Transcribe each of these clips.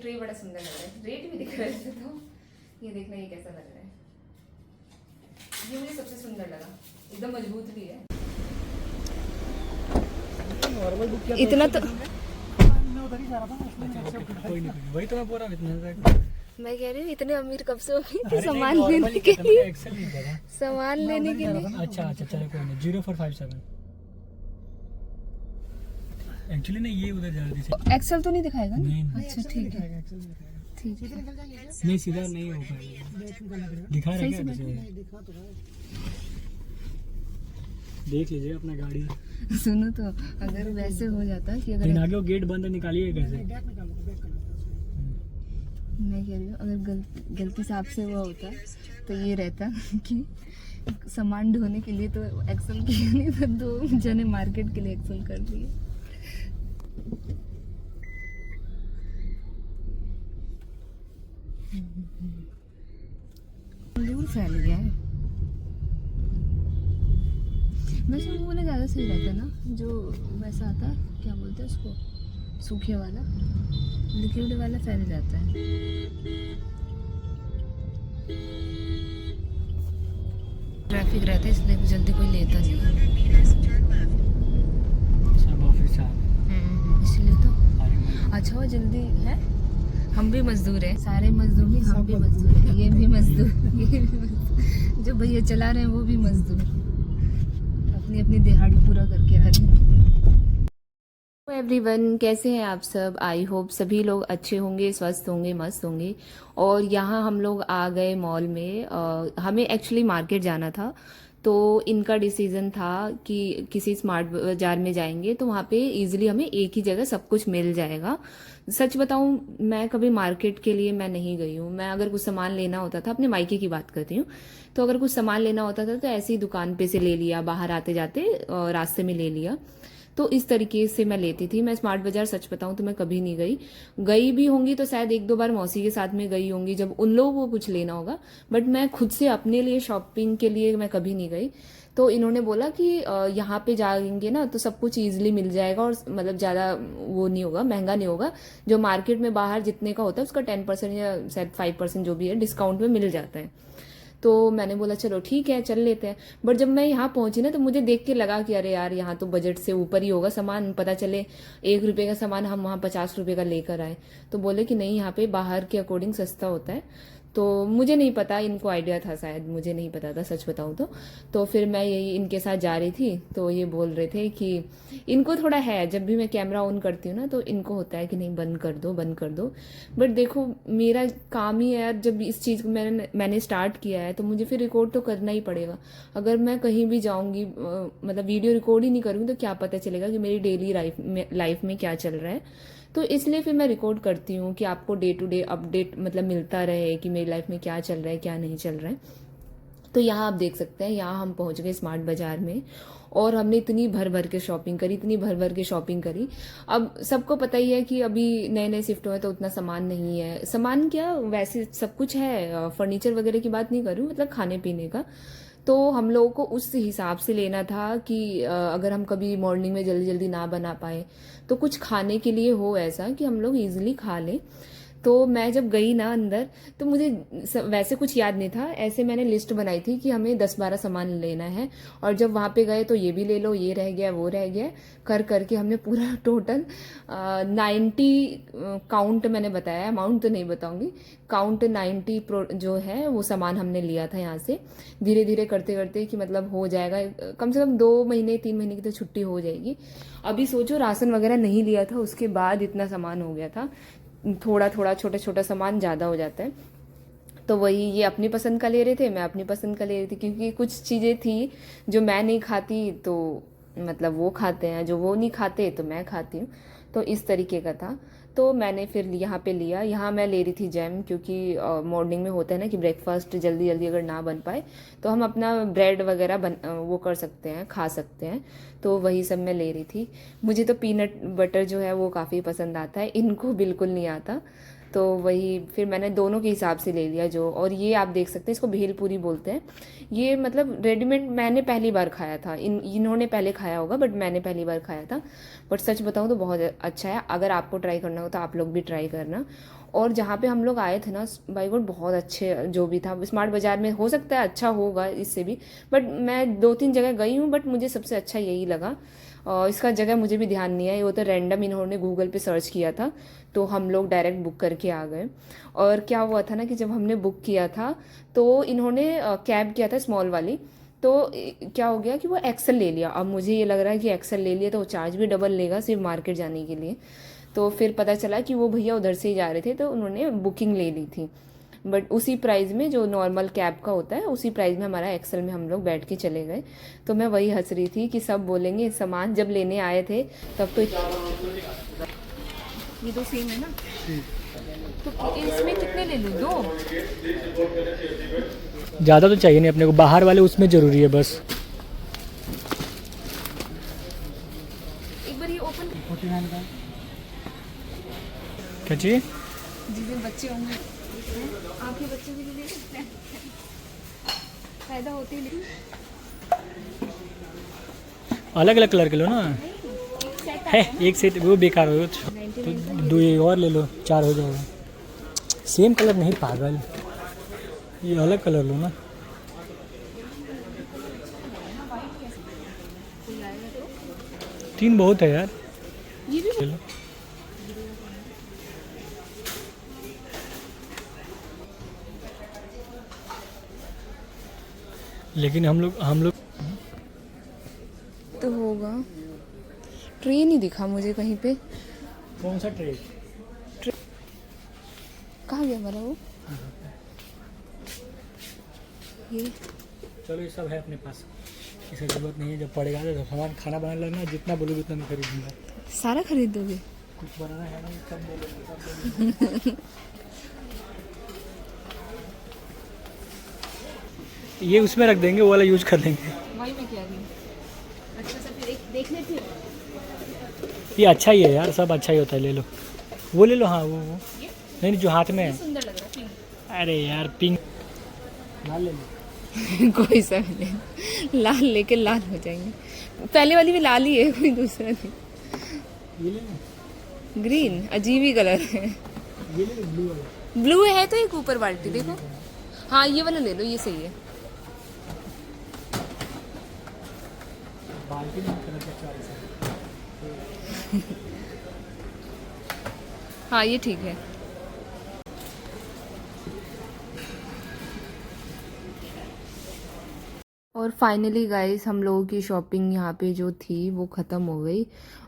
Tray बड़ा सुंदर लग रहा है, रेट भी दिख रहा है इसमें तो। ये देखना ये कैसा लग रहा है, ये मुझे सबसे सुंदर लगा, एकदम मजबूत भी है। नॉर्मल बुक क्या इतना तो मैं उधर ही जा रहा था, कोई नहीं, वही तो मैं बोल रहा हूँ इतना। मैं कह रही हूँ इतने अमीर कब से हो गए कि सामान लेने के लिए, सामान लेने के लिए। अच्छा अच्छा चलो कोई नहीं, 0457 एक्चुअली नहीं, ये उधर जा रही थी। एक्सेल तो नहीं दिखाएगा ना? नहीं अच्छा ठीक है, ठीक है। नहीं सीधा नहीं हो पाएगा, दिखा रहा है क्या कुछ? देख लीजिए अपना गाड़ी। सुनो तो, अगर वैसे हो जाता कि अगर आगे वो गेट बंद है, निकालिए कैसे? मैं कह रही हूँ अगर गलती से आपसे हुआ होता तो ये रहता कि सामान ढोने के लिए तो एक्सेल किया नहीं था, दो जने मार्केट के लिए एक्सेल कर दिए। दूर फैल गया है। वैसे वो वाला ज़्यादा सही रहता ना, जो वैसा आता है, क्या बोलते हैं उसको, सूखे वाला, लिक्विड वाला फैल जाता है। ट्रैफिक रहता है इसलिए जल्दी कोई लेता नहीं है। सब ऑफिस इसलिए तो अच्छा हो जल्दी है। हम भी मजदूर हैं, सारे मजदूर नहीं, हम भी मजदूर हैं, ये भी मजदूर, ये भी मजदूर, जो भैया चला रहे हैं वो भी मजदूर, अपनी अपनी दिहाड़ी पूरा करके आ रहे हैं। एवरीवन, कैसे हैं आप सब? आई होप सभी लोग अच्छे होंगे, स्वस्थ होंगे, मस्त होंगे। और यहाँ हम लोग आ गए मॉल में। हमें एक्चुअली मार्केट जाना था, तो इनका डिसीजन था कि किसी स्मार्ट बाजार में जाएंगे तो वहाँ पे इजीली हमें एक ही जगह सब कुछ मिल जाएगा। सच बताऊँ, मैं कभी मार्केट के लिए मैं नहीं गई हूँ। मैं अगर कुछ सामान लेना होता था, अपने मायके की बात करती हूँ, तो अगर कुछ सामान लेना होता था तो ऐसी दुकान पे से ले लिया, बाहर आते जाते रास्ते में ले लिया। तो इस तरीके से मैं लेती थी। मैं स्मार्ट बाजार सच बताऊं तो मैं कभी नहीं गई। गई भी होंगी तो शायद एक दो बार मौसी के साथ में गई होंगी जब उन लोगों को कुछ लेना होगा, बट मैं खुद से अपने लिए शॉपिंग के लिए मैं कभी नहीं गई। तो इन्होंने बोला कि यहाँ पे जाएंगे ना तो सब कुछ ईजिली मिल जाएगा और मतलब ज़्यादा वो नहीं होगा, महंगा नहीं होगा। जो मार्केट में बाहर जितने का होता है उसका 10% या शायद 5% जो भी है डिस्काउंट में मिल जाता है। तो मैंने बोला चलो ठीक है चल लेते हैं। बट जब मैं यहाँ पहुंची ना तो मुझे देख के लगा कि अरे यार यहाँ तो बजट से ऊपर ही होगा सामान, पता चले 1 रुपये का सामान हम वहाँ 50 रुपये का लेकर आए। तो बोले कि नहीं, यहाँ पे बाहर के अकॉर्डिंग सस्ता होता है। तो मुझे नहीं पता, इनको आइडिया था शायद, मुझे नहीं पता था सच बताऊँ तो फिर मैं यही इनके साथ जा रही थी तो ये बोल रहे थे कि इनको थोड़ा है, जब भी मैं कैमरा ऑन करती हूँ ना तो इनको होता है कि नहीं बंद कर दो बंद कर दो। बट देखो मेरा काम ही है यार, जब इस चीज़ को मैंने स्टार्ट किया है तो मुझे फिर रिकॉर्ड तो करना ही पड़ेगा। अगर मैं कहीं भी जाऊँगी मतलब वीडियो रिकॉर्ड ही नहीं करूँगी तो क्या पता चलेगा कि मेरी डेली लाइफ में क्या चल रहा है। तो इसलिए फिर मैं रिकॉर्ड करती हूँ कि आपको डे टू डे अपडेट मतलब मिलता रहे कि मेरी लाइफ में क्या चल रहा है क्या नहीं चल रहा है। तो यहाँ आप देख सकते हैं, यहाँ हम पहुँच गए स्मार्ट बाजार में और हमने इतनी भर भर के शॉपिंग करी, इतनी भर भर के शॉपिंग करी। अब सबको पता ही है कि अभी नए नए शिफ्ट हुए तो उतना सामान नहीं है। सामान क्या, वैसे सब कुछ है, फर्नीचर वगैरह की बात नहीं कर रही हूँ, मतलब खाने पीने का। तो हम लोगों को उस हिसाब से लेना था कि अगर हम कभी मॉर्निंग में जल्दी जल्दी ना बना पाए तो कुछ खाने के लिए हो ऐसा कि हम लोग इजीली खा लें। तो मैं जब गई ना अंदर तो मुझे वैसे कुछ याद नहीं था, ऐसे मैंने लिस्ट बनाई थी कि हमें 10-12 सामान लेना है। और जब वहाँ पे गए तो ये भी ले लो, ये रह गया वो रह गया, कर करके हमने पूरा टोटल 90 काउंट मैंने बताया, अमाउंट तो नहीं बताऊंगी, काउंट 90 जो है वो सामान हमने लिया था यहाँ से। धीरे धीरे करते करते कि मतलब हो जाएगा, कम से कम 2 महीने 3 महीने की तो छुट्टी हो जाएगी। अभी सोचो राशन वगैरह नहीं लिया था उसके बाद इतना सामान हो गया था। थोड़ा थोड़ा छोटा छोटा सामान ज़्यादा हो जाता है। तो वही ये अपनी पसंद का ले रहे थे, मैं अपनी पसंद का ले रही थी, क्योंकि कुछ चीज़ें थी जो मैं नहीं खाती तो मतलब वो खाते हैं, जो वो नहीं खाते तो मैं खाती हूँ। तो इस तरीके का था। तो मैंने फिर यहाँ पे लिया, यहाँ मैं ले रही थी जैम, क्योंकि मॉर्निंग में होता है ना कि ब्रेकफास्ट जल्दी जल्दी अगर ना बन पाए तो हम अपना ब्रेड वगैरह वो कर सकते हैं, खा सकते हैं। तो वही सब मैं ले रही थी। मुझे तो पीनट बटर जो है वो काफ़ी पसंद आता है, इनको बिल्कुल नहीं आता। तो वही फिर मैंने दोनों के हिसाब से ले लिया जो। और ये आप देख सकते हैं, इसको भेलपूरी बोलते हैं। ये मतलब रेडीमेड मैंने पहली बार खाया था, इन्होंने पहले खाया होगा बट मैंने पहली बार खाया था। बट सच बताऊँ तो बहुत अच्छा है, अगर आपको ट्राई करना हो तो आप लोग भी ट्राई करना। और जहाँ पे हम लोग आए थे ना, बाई गॉड बहुत अच्छे जो भी था। स्मार्ट बाज़ार में हो सकता है अच्छा होगा इससे भी, बट मैं 2-3 जगह गई हूँ बट मुझे सबसे अच्छा यही लगा। और इसका जगह मुझे भी ध्यान नहीं है, वो तो रैंडम इन्होंने गूगल पे सर्च किया था तो हम लोग डायरेक्ट बुक करके आ गए। और क्या हुआ था ना कि जब हमने बुक किया था तो इन्होंने कैब किया था स्मॉल वाली, तो क्या हो गया कि वो एक्सेल ले लिया। अब मुझे ये लग रहा है कि एक्सेल ले लिया तो वो चार्ज भी डबल लेगा सिर्फ मार्केट जाने के लिए। तो फिर पता चला कि वो भैया उधर से ही जा रहे थे तो उन्होंने बुकिंग ले ली थी। बट उसी प्राइस में जो नॉर्मल कैब का होता है उसी प्राइस में हमारा एक्सेल में हम लोग बैठ के चले गए। तो मैं वही हंस रही थी कि सब बोलेंगे सामान जब लेने आए थे तब तो। ये दो सेम है ना, तो इसमें कितने ले लूँ? 2? ज़्यादा तो चाहिए नहीं अपने को, बाहर वाले उसमें ज़रूरी है बस। एक बार ये ओपन। 49 का क्या चाहिए? जिसमें बच्चे होंगे आपके बच्चों के लिए ले सकते हैं, फायदा होते ही। लेकिन अलग अलग कलर के लो ना, है एक सेट वो बेकार हो तो 2 और ले लो, 4 हो जाएगा। सेम कलर नहीं पागल, ये अलग कलर लो ना। तीन बहुत है यार, ये भी ले लो। लेकिन हम लोग तो होगा। ट्रेन ही दिखा मुझे कहीं पे। कौन सा ट्रेन? कहाँ गया हमारा वो? ये चलो ये सब है अपने पास, इसकी जरूरत नहीं है। जब पड़ेगा तो सामान खाना बनाने लगना, जितना बोलोगे उतना मैं खरीदूंगा। सारा खरीद दोगे? कुछ बनाना है ना, कम बोलोगे। ये उसमें रख देंगे, वो वाला यूज कर लेंगे। वही मैं कह रही हूँ। अच्छा सा फिर एक देख लेते हैं। ये अच्छा ही है यार, सब अच्छा ही होता है, ले लो वो ले लो। हाँ वो नहीं जो हाथ में है। सुंदर लग रहा है पिंक। अरे यार पिंक लाल ले लो। कोई सा भी नहीं, लाल लेके लाल हो जाएंगे। पहले वाली भी लाल ही है, कोई दूसरा नहीं। ये ले लो, ग्रीन अजीब ही कलर है। ये ले लो ब्लू वाला। ब्लू है तो एक ऊपर बाल्टी देखो। हाँ ये वाला ले लो, ये सही है। बाल्टी में कलर का चॉइस है। हाँ ये ठीक है। और फाइनली गाइस हम लोगों की शॉपिंग यहाँ पे जो थी वो ख़त्म हो गई।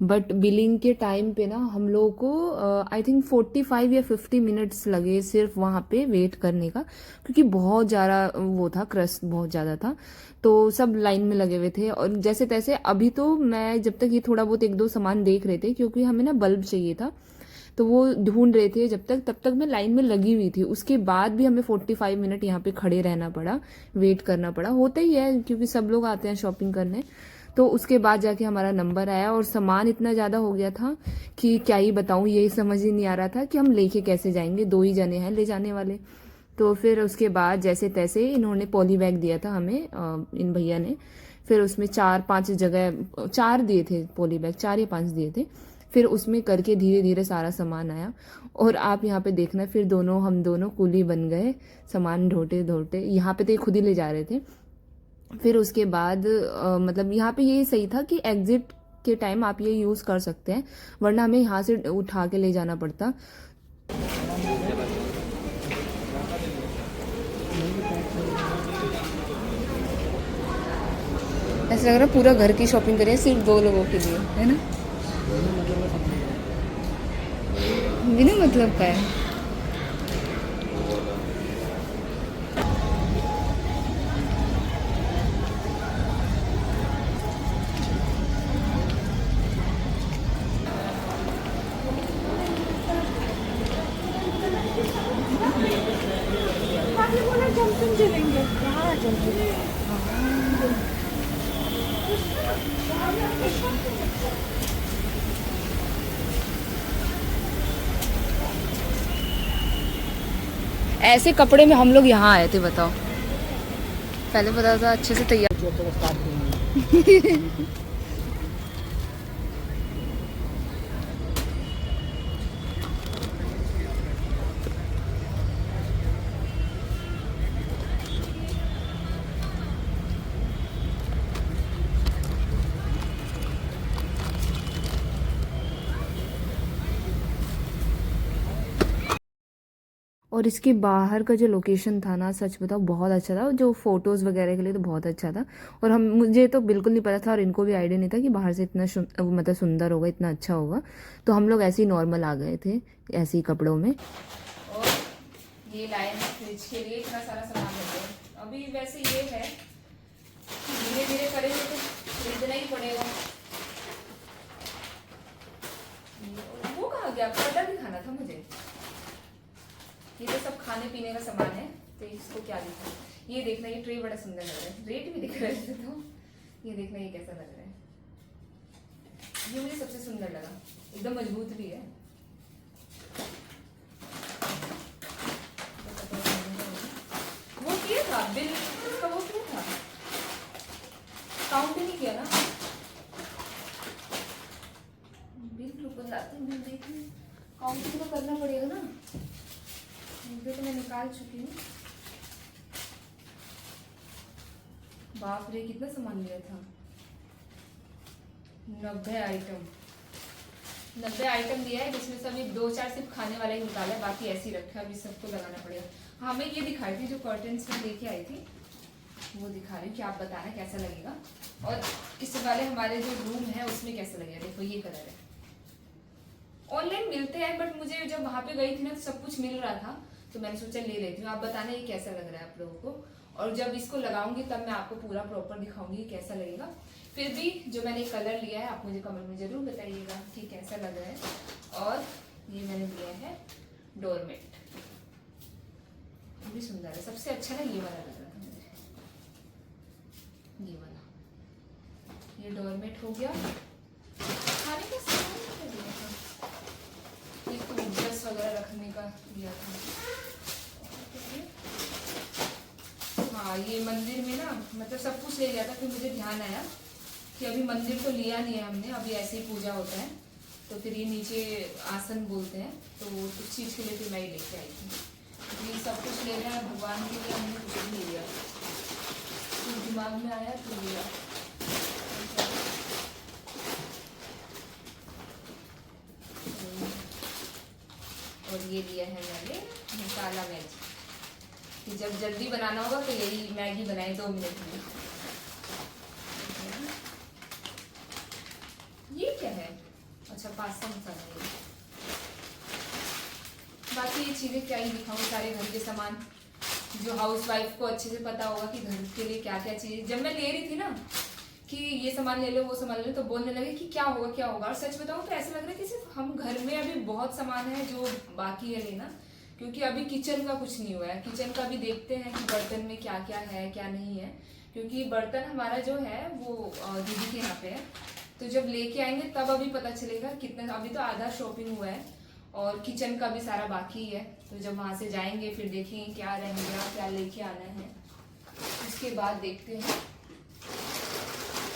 बट बिलिंग के टाइम पे ना हम लोगों को आई थिंक 45 या 50 मिनट्स लगे सिर्फ वहाँ पे वेट करने का, क्योंकि बहुत ज़्यादा वो था, क्रश बहुत ज़्यादा था। तो सब लाइन में लगे हुए थे और जैसे तैसे। अभी तो मैं जब तक ये थोड़ा बहुत 1-2 सामान देख रहे थे, क्योंकि हमें ना बल्ब चाहिए था तो वो ढूंढ रहे थे जब तक, तब तक मैं लाइन में लगी हुई थी। उसके बाद भी हमें 45 मिनट यहाँ पे खड़े रहना पड़ा, वेट करना पड़ा। होता ही है क्योंकि सब लोग आते हैं शॉपिंग करने। तो उसके बाद जाके हमारा नंबर आया और सामान इतना ज़्यादा हो गया था कि क्या ही बताऊँ, यही समझ ही नहीं आ रहा था कि हम लेके कैसे जाएंगे। 2 ही जने हैं ले जाने वाले। तो फिर उसके बाद जैसे तैसे इन्होंने पॉली बैग दिया था हमें, इन भैया ने। फिर उसमें 4-5 जगह 4 दिए थे पॉली बैग, 4 या 5 दिए थे। फिर उसमें करके धीरे धीरे सारा सामान आया। और आप यहाँ पे देखना, फिर हम दोनों कूली बन गए सामान ढोते ढोते। यहाँ पे तो ये खुद ही ले जा रहे थे। फिर उसके बाद मतलब यहाँ पे ये सही था कि एग्जिट के टाइम आप ये यूज़ कर सकते हैं, वरना हमें यहाँ से उठा के ले जाना पड़ता। ऐसा लग रहा है पूरा घर की शॉपिंग करें सिर्फ 2 लोगों के लिए, है ना? बिना मतलब का है। ऐसे कपड़े में हम लोग यहाँ आए थे, बताओ। पहले पता था अच्छे से तैयार। और इसके बाहर का जो लोकेशन था ना, सच बताओ बहुत अच्छा था, जो फोटोज़ वगैरह के लिए तो बहुत अच्छा था। और हम, मुझे तो बिल्कुल नहीं पता था और इनको भी आइडिया नहीं था कि बाहर से इतना मतलब सुंदर होगा, इतना अच्छा होगा। तो हम लोग ऐसे ही नॉर्मल आ गए थे, ऐसे ही कपड़ों में। और ये लाए हैं फ्रिज के लिए, इतना सारा सामान है। अभी वैसे ये है, धीरे धीरे करेंगे तो खरीदना ही पड़ेगा। वो कहाँ गया, ऑर्डर भी खाना था मुझे। ये तो सब खाने पीने का सामान है, तो इसको क्या दिखा। ये देखना, ये ट्रे बड़ा सुंदर लग रहा है, रेट भी दिख रहा है तो ये देखना ये कैसा लग रहा है। ये मुझे सबसे सुंदर लगा, एकदम मजबूत भी है। वो किया था बिल, इसका वो किया था, काउंट नहीं किया ना बिल। रुको लाते हैं, देखिए काउंटिंग तो करना पड़ेगा ना। तो मैं निकाल चुकी हूँ। बाप रे कितना सामान लिया था, 90 आइटम। 90 आइटम दिया है, जिसमें से अभी 2-4 सिर्फ खाने वाला ही निकाला है, बाकी ऐसे ही रखा है। अभी सबको लगाना पड़ेगा। हाँ, मैं ये दिखाई थी जो कर्टन्स में लेके आई थी, वो दिखा रही हूँ कि आप बताना कैसा लगेगा। और इस वाले हमारे जो रूम है उसमें कैसा लगेगा। देखो ये कलर है, ऑनलाइन मिलते हैं बट मुझे जब वहाँ पे गई थी ना तो सब कुछ मिल रहा था, तो मैंने सोचा ले लेती हूँ। आप बताना ये कैसा लग रहा है आप लोगों को, और जब इसको लगाऊंगी तब मैं आपको पूरा प्रॉपर दिखाऊंगी कैसा लगेगा। फिर भी जो मैंने कलर लिया है आप मुझे कमेंट में जरूर बताइएगा कि कैसा लग रहा है। और ये मैंने लिया है डोरमेट, ये भी सुंदर है। सबसे अच्छा ना ये वाला लग रहा था मुझे, ये वाला। ये डोरमेट हो गया। खाने का सामान लिया था, एक तो ड्रेस वगैरह रखने का लिया था। हाँ, ये मंदिर में ना मतलब सब कुछ ले लिया था। फिर मुझे ध्यान आया कि अभी मंदिर तो लिया नहीं है हमने, अभी ऐसे ही पूजा होता है। तो फिर ये नीचे आसन बोलते हैं, तो कुछ चीज़ के लिए फिर मैं ही लेके आई थी। ये सब कुछ ले रहे हैं भगवान के लिए, हमने कुछ भी ले लिया, तो दिमाग में आया तो लिया। और ये लिया है मैंने मसाला मैगी, कि जब जल्दी बनाना होगा तो यही मैगी बनाए 2 मिनट में। ये क्या है, अच्छा पास्ता मसाला है। बाकी ये चीज़ें क्या ही दिखाऊँ, सारे घर के सामान जो हाउस वाइफ को अच्छे से पता होगा कि घर के लिए क्या क्या चाहिए। जब मैं ले रही थी ना कि ये सामान ले लो वो सामान ले लो, तो बोलने लगे कि क्या होगा क्या होगा। और सच बताऊँ तो ऐसा लग रहा है कि सिर्फ हम घर में अभी बहुत सामान है जो बाकी है लेना, क्योंकि अभी किचन का कुछ नहीं हुआ है। किचन का भी देखते हैं कि बर्तन में क्या क्या है क्या नहीं है, क्योंकि बर्तन हमारा जो है वो दीदी के यहाँ पे है। तो जब लेके आएंगे तब अभी पता चलेगा कितना। अभी तो आधा शॉपिंग हुआ है और किचन का भी सारा बाकी है। तो जब वहाँ से जाएंगे फिर देखेंगे क्या रहेगा, क्या लेके आना है, उसके बाद देखते हैं।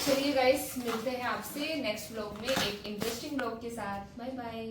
चलिए गाइस, मिलते हैं आपसे नेक्स्ट व्लॉग में एक इंटरेस्टिंग व्लॉग के साथ। Bye bye.